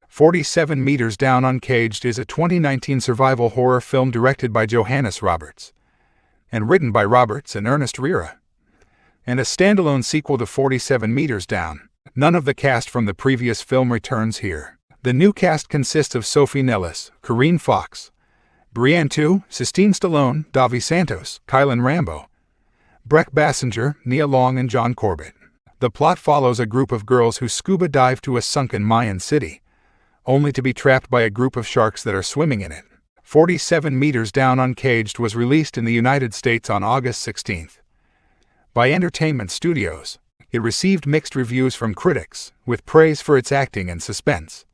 "47 Meters Down Uncaged" is a 2019 survival horror film directed by Johannes Roberts and written by Roberts and Ernest Riera, and a standalone sequel to 47 Meters Down. None of the cast from the previous film returns here. The new cast consists of Sophie Nellis, Corinne Fox, Brianne Tu, Sistine Stallone, Davi Santos, Kylan Rambo, Breck Bassinger, Nia Long, and John Corbett. The plot follows a group of girls who scuba dive to a sunken Mayan city, only to be trapped by a group of sharks that are swimming in it. 47 Meters Down Uncaged was released in the United States on August 16 by Entertainment Studios. It received mixed reviews from critics, with praise for its acting and suspense,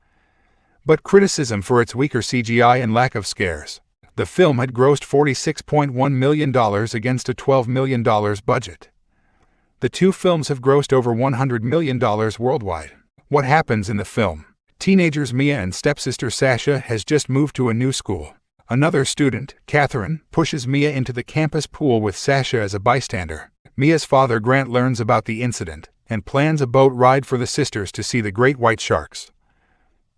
but criticism for its weaker CGI and lack of scares. The film had grossed $46.1 million against a $12 million budget. The two films have grossed over $100 million worldwide. What happens in the film? Teenagers Mia and stepsister Sasha has just moved to a new school. Another student, Catherine, pushes Mia into the campus pool with Sasha as a bystander. Mia's father, Grant, learns about the incident and plans a boat ride for the sisters to see the great white sharks,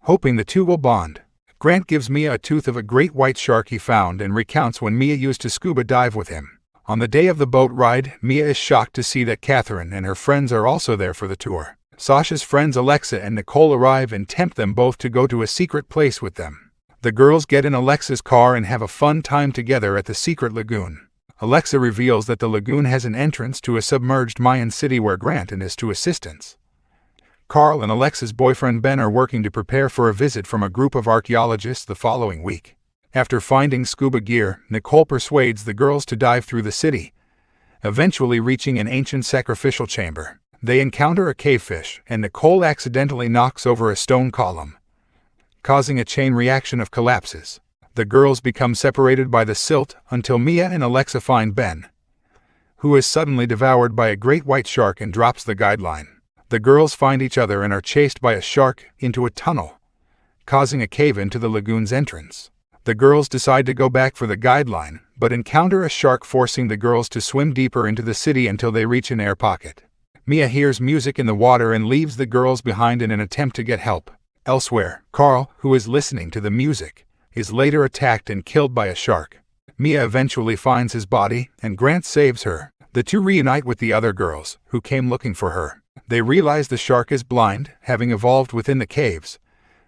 hoping the two will bond. Grant gives Mia a tooth of a great white shark he found and recounts when Mia used to scuba dive with him. On the day of the boat ride, Mia is shocked to see that Catherine and her friends are also there for the tour. Sasha's friends Alexa and Nicole arrive and tempt them both to go to a secret place with them. The girls get in Alexa's car and have a fun time together at the secret lagoon. Alexa reveals that the lagoon has an entrance to a submerged Mayan city where Grant is to assistance. Carl and Alexa's boyfriend Ben are working to prepare for a visit from a group of archaeologists the following week. After finding scuba gear, Nicole persuades the girls to dive through the city, eventually reaching an ancient sacrificial chamber. They encounter a cavefish, and Nicole accidentally knocks over a stone column, causing a chain reaction of collapses. The girls become separated by the silt until Mia and Alexa find Ben, who is suddenly devoured by a great white shark and drops the guideline. The girls find each other and are chased by a shark into a tunnel, causing a cave-in to the lagoon's entrance. The girls decide to go back for the guideline, but encounter a shark forcing the girls to swim deeper into the city until they reach an air pocket. Mia hears music in the water and leaves the girls behind in an attempt to get help. Elsewhere, Carl, who is listening to the music, is later attacked and killed by a shark. Mia eventually finds his body, and Grant saves her. The two reunite with the other girls, who came looking for her. They realize the shark is blind, having evolved within the caves,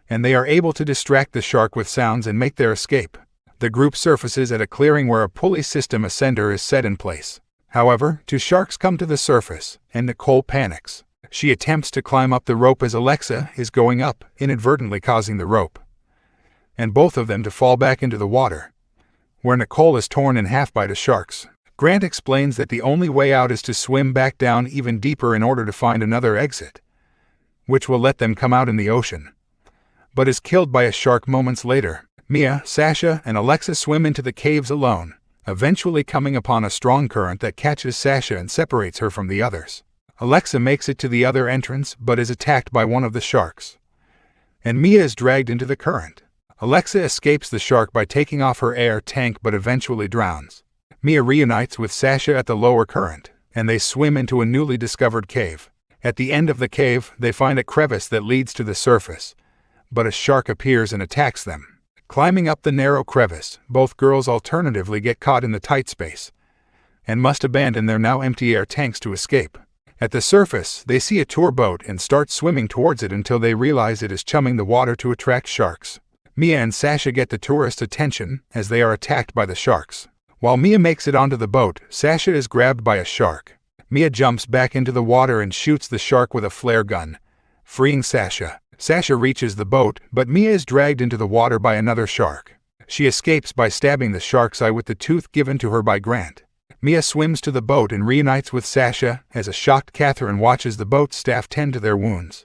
and they are able to distract the shark with sounds and make their escape. The group surfaces at a clearing where a pulley system ascender is set in place. However, two sharks come to the surface, and Nicole panics. She attempts to climb up the rope as Alexa is going up, inadvertently causing the rope and both of them to fall back into the water, where Nicole is torn in half by the sharks. Grant explains that the only way out is to swim back down even deeper in order to find another exit, which will let them come out in the ocean, but is killed by a shark moments later. Mia, Sasha, and Alexa swim into the caves alone, eventually coming upon a strong current that catches Sasha and separates her from the others. Alexa makes it to the other entrance but is attacked by one of the sharks, and Mia is dragged into the current. Alexa escapes the shark by taking off her air tank but eventually drowns. Mia reunites with Sasha at the lower current, and they swim into a newly discovered cave. At the end of the cave, they find a crevice that leads to the surface, but a shark appears and attacks them. Climbing up the narrow crevice, both girls alternatively get caught in the tight space and must abandon their now empty air tanks to escape. At the surface, they see a tour boat and start swimming towards it until they realize it is chumming the water to attract sharks. Mia and Sasha get the tourists' attention as they are attacked by the sharks. While Mia makes it onto the boat, Sasha is grabbed by a shark. Mia jumps back into the water and shoots the shark with a flare gun, freeing Sasha. Sasha reaches the boat, but Mia is dragged into the water by another shark. She escapes by stabbing the shark's eye with the tooth given to her by Grant. Mia swims to the boat and reunites with Sasha as a shocked Catherine watches the boat staff tend to their wounds.